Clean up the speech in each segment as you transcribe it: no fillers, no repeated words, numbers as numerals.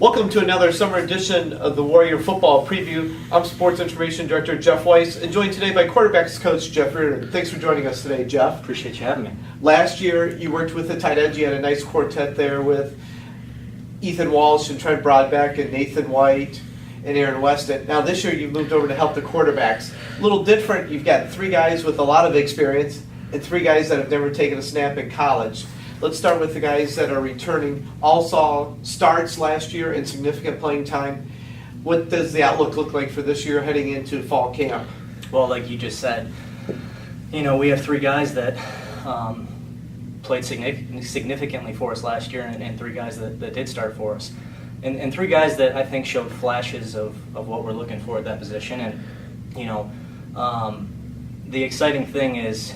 Welcome to another summer edition of the Warrior Football Preview. I'm Sports Information Director Jeff Weiss, and joined today by quarterbacks coach Jeff Reardon. Thanks for joining us today, Jeff. Appreciate you having me. Last year, you worked with the tight ends. You had a nice quartet there with Ethan Walsh and Trent Broadbeck and Nathan White and Aaron Weston. Now this year, you've moved over to help the quarterbacks. A little different. You've got three guys with a lot of experience and three guys that have never taken a snap in college. Let's start with the guys that are returning. All saw starts last year and significant playing time. What does the outlook look like for this year heading into fall camp? Well, like you just said, we have three guys that played significantly for us last year and three guys that did start for us. And three guys that I think showed flashes of what we're looking for at that position. And, the exciting thing is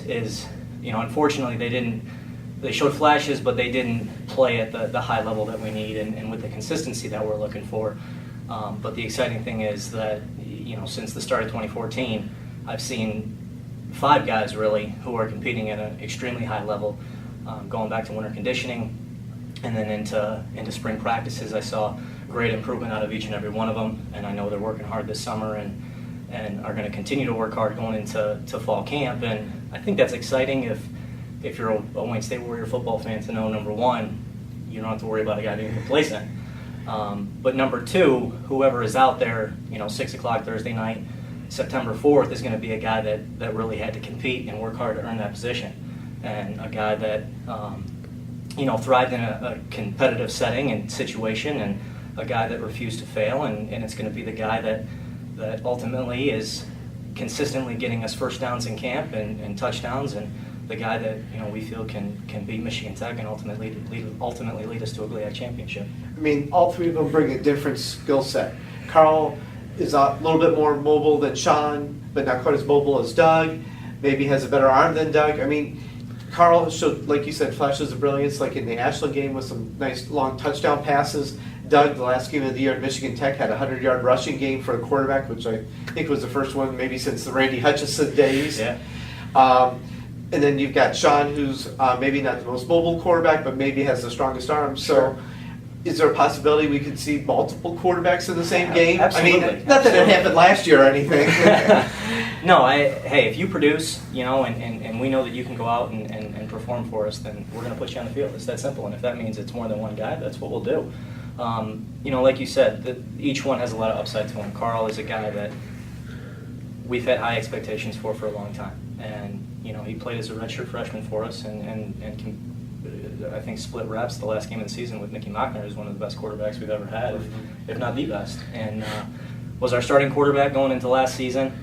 unfortunately they showed flashes, but they didn't play at the high level that we need and with the consistency that we're looking for. But the exciting thing is that, since the start of 2014, I've seen five guys really who are competing at an extremely high level, going back to winter conditioning and then into spring practices. I saw great improvement out of each and every one of them, and I know they're working hard this summer and are going to continue to work hard going into fall camp. And I think that's exciting if you're a Wayne State Warrior football fan to know, number one, you don't have to worry about a guy being complacent. But number two, whoever is out there, 6 o'clock Thursday night, September 4th, is going to be a guy that really had to compete and work hard to earn that position. And a guy that, thrived in a competitive setting and situation, and a guy that refused to fail. And it's going to be the guy that ultimately is consistently getting us first downs in camp and touchdowns, and the guy that we feel can beat Michigan Tech and ultimately lead us to a GLIAC championship. I mean, all three of them bring a different skill set. Carl is a little bit more mobile than Sean, but not quite as mobile as Doug. Maybe has a better arm than Doug. I mean, Carl showed, like you said, flashes of brilliance, like in the Ashland game with some nice long touchdown passes. Doug, the last game of the year at Michigan Tech, had a 100-yard rushing game for a quarterback, which I think was the first one maybe since the Randy Hutchison days. Yeah. And then you've got Sean, who's maybe not the most mobile quarterback, but maybe has the strongest arm. So is there a possibility we could see multiple quarterbacks in the same game? Absolutely. I mean, not that it happened last year or anything. No, hey, if you produce, and we know that you can go out and perform for us, then we're going to put you on the field. It's that simple. And if that means it's more than one guy, that's what we'll do. Like you said, each one has a lot of upside to him. Carl is a guy that we've had high expectations for a long time. And, he played as a redshirt freshman for us and can, I think, split reps the last game of the season with Mickey Mockner, who's one of the best quarterbacks we've ever had, if not the best. And was our starting quarterback going into last season.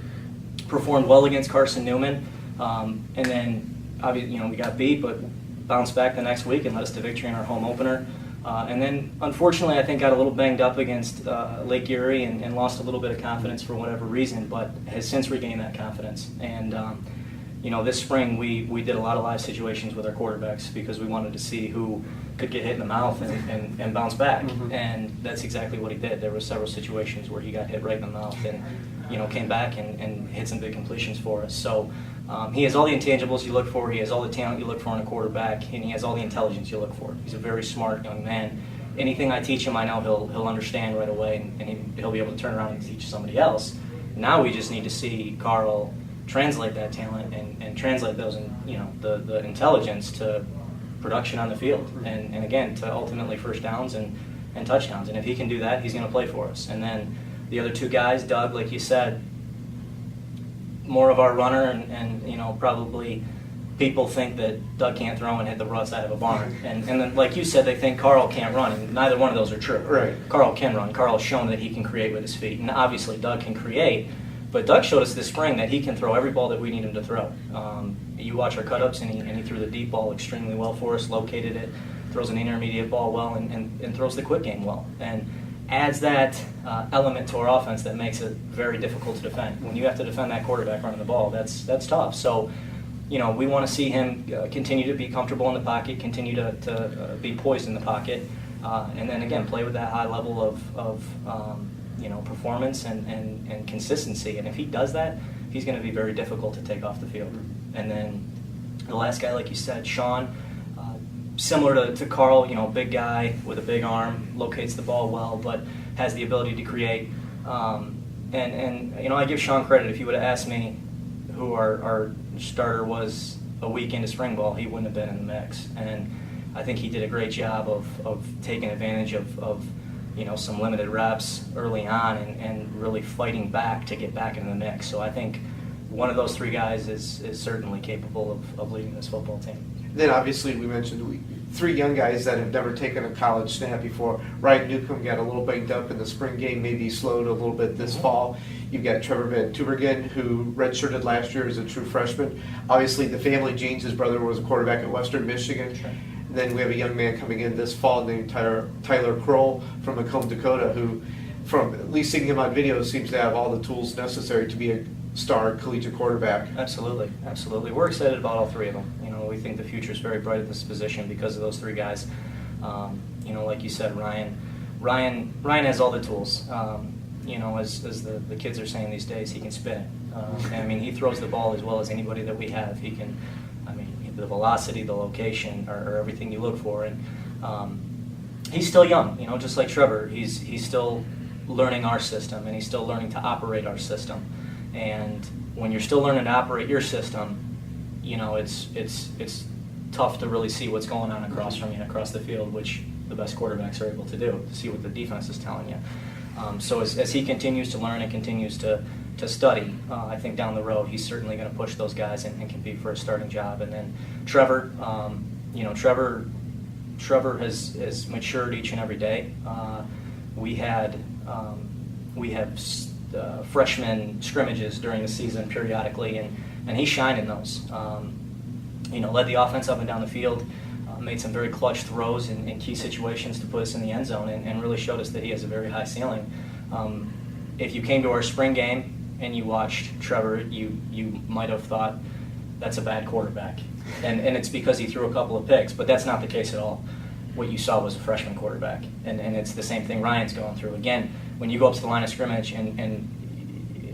Performed well against Carson Newman. And then, obviously, we got beat, but bounced back the next week and led us to victory in our home opener. And then, unfortunately, I think got a little banged up against Lake Erie and lost a little bit of confidence for whatever reason, but has since regained that confidence. And, this spring we did a lot of live situations with our quarterbacks because we wanted to see who could get hit in the mouth and bounce back. Mm-hmm. And that's exactly what he did. There were several situations where he got hit right in the mouth and, came back and hit some big completions for us. So he has all the intangibles you look for. He has all the talent you look for in a quarterback, and he has all the intelligence you look for. He's a very smart young man. Anything I teach him, I know he'll understand right away, and he'll be able to turn around and teach somebody else. Now we just need to see Carl translate that talent and translate those, the intelligence to production on the field, and again to ultimately first downs and touchdowns. And if he can do that, he's going to play for us. And then the other two guys, Doug, like you said, more of our runner, and probably people think that Doug can't throw and hit the broadside of a barn. And then, like you said, they think Carl can't run, and neither one of those are true. Right. Carl can run. Carl's shown that he can create with his feet, and obviously Doug can create. But Doug showed us this spring that he can throw every ball that we need him to throw. You watch our cut-ups, and he threw the deep ball extremely well for us, located it, throws an intermediate ball well, and throws the quick game well. And adds that element to our offense that makes it very difficult to defend. When you have to defend that quarterback running the ball, that's tough. So, we want to see him continue to be comfortable in the pocket, continue to be poised in the pocket, and then again play with that high level of performance and consistency. And if he does that, he's going to be very difficult to take off the field. And then the last guy, like you said, Sean, similar to Carl, big guy with a big arm, locates the ball well, but has the ability to create. I give Sean credit. If you would have asked me who our starter was a week into spring ball, he wouldn't have been in the mix. And I think he did a great job of taking advantage of some limited reps early on and really fighting back to get back into the mix. So I think one of those three guys is certainly capable of leading this football team. Then obviously we mentioned three young guys that have never taken a college snap before. Ryan Newcomb got a little banged up in the spring game, maybe slowed a little bit this fall. You've got Trevor Van Tubergen, who redshirted last year as a true freshman. Obviously the family, James, his brother, was a quarterback at Western Michigan. Sure. And then we have a young man coming in this fall named Tyler Kroll from Macomb, Dakota, who, from at least seeing him on video, seems to have all the tools necessary to be a star collegiate quarterback. Absolutely. We're excited about all three of them. We think the future is very bright at this position because of those three guys. Like you said, Ryan has all the tools. As the kids are saying these days, he can spin it. He throws the ball as well as anybody that we have. He can, the velocity, the location, are everything you look for. And he's still young, just like Trevor. He's still learning our system, and he's still learning to operate our system. And when you're still learning to operate your system, it's tough to really see what's going on across from you, across the field, which the best quarterbacks are able to do, to see what the defense is telling you. So as he continues to learn and continues to study, I think down the road he's certainly going to push those guys and compete for a starting job. And then Trevor, Trevor has matured each and every day. We have freshman scrimmages during the season periodically, and he shined in those. Led the offense up and down the field, made some very clutch throws in key situations to put us in the end zone, and really showed us that he has a very high ceiling. If you came to our spring game and you watched Trevor, you might have thought that's a bad quarterback, and it's because he threw a couple of picks, but that's not the case at all. What you saw was a freshman quarterback, and it's the same thing Ryan's going through. Again, when you go up to the line of scrimmage, and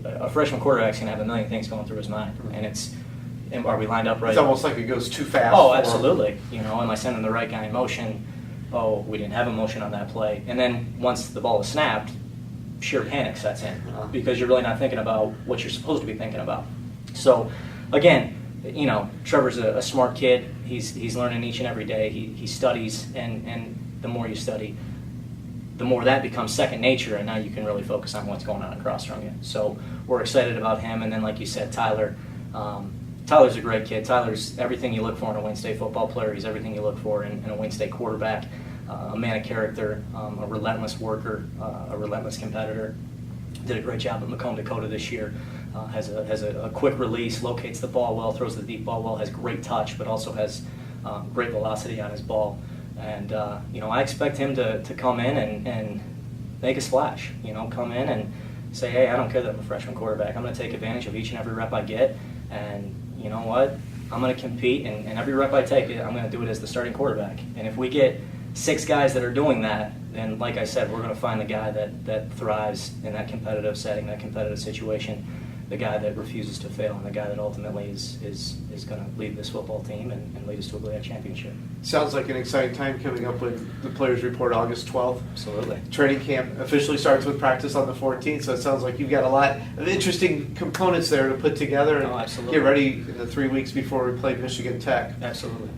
a freshman quarterback's going to have a million things going through his mind, and are we lined up right? It's almost like it goes too fast. Oh, absolutely. Am I sending the right guy in motion? Oh, we didn't have a motion on that play. And then once the ball is snapped, sheer panic sets in because you're really not thinking about what you're supposed to be thinking about. So, again, Trevor's a smart kid. He's learning each and every day. He studies, and the more you study, the more that becomes second nature, and now you can really focus on what's going on across from you. So we're excited about him. And then, like you said, Tyler's a great kid. Tyler's everything you look for in a Wayne State football player. He's everything you look for in a Wayne State quarterback. A man of character, a relentless worker, a relentless competitor. Did a great job at Macomb, Dakota this year. Has a quick release, locates the ball well, throws the deep ball well, has great touch, but also has great velocity on his ball. And I expect him to come in and make a splash. Come in and say, hey, I don't care that I'm a freshman quarterback. I'm going to take advantage of each and every rep I get, and you know what? I'm going to compete, and every rep I take, I'm going to do it as the starting quarterback. And if we get 6 guys that are doing that, then like I said, we're going to find the guy that thrives in that competitive setting, that competitive situation, the guy that refuses to fail, and the guy that ultimately is going to lead this football team and lead us to a GLIAC championship. Sounds like an exciting time coming up with the Players Report August 12th. Absolutely. Training camp officially starts with practice on the 14th, so it sounds like you've got a lot of interesting components there to put together and get ready in the 3 weeks before we play Michigan Tech. Absolutely.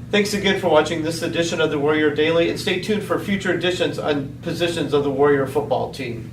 Thanks again for watching this edition of the Warrior Daily, and stay tuned for future editions on positions of the Warrior football team.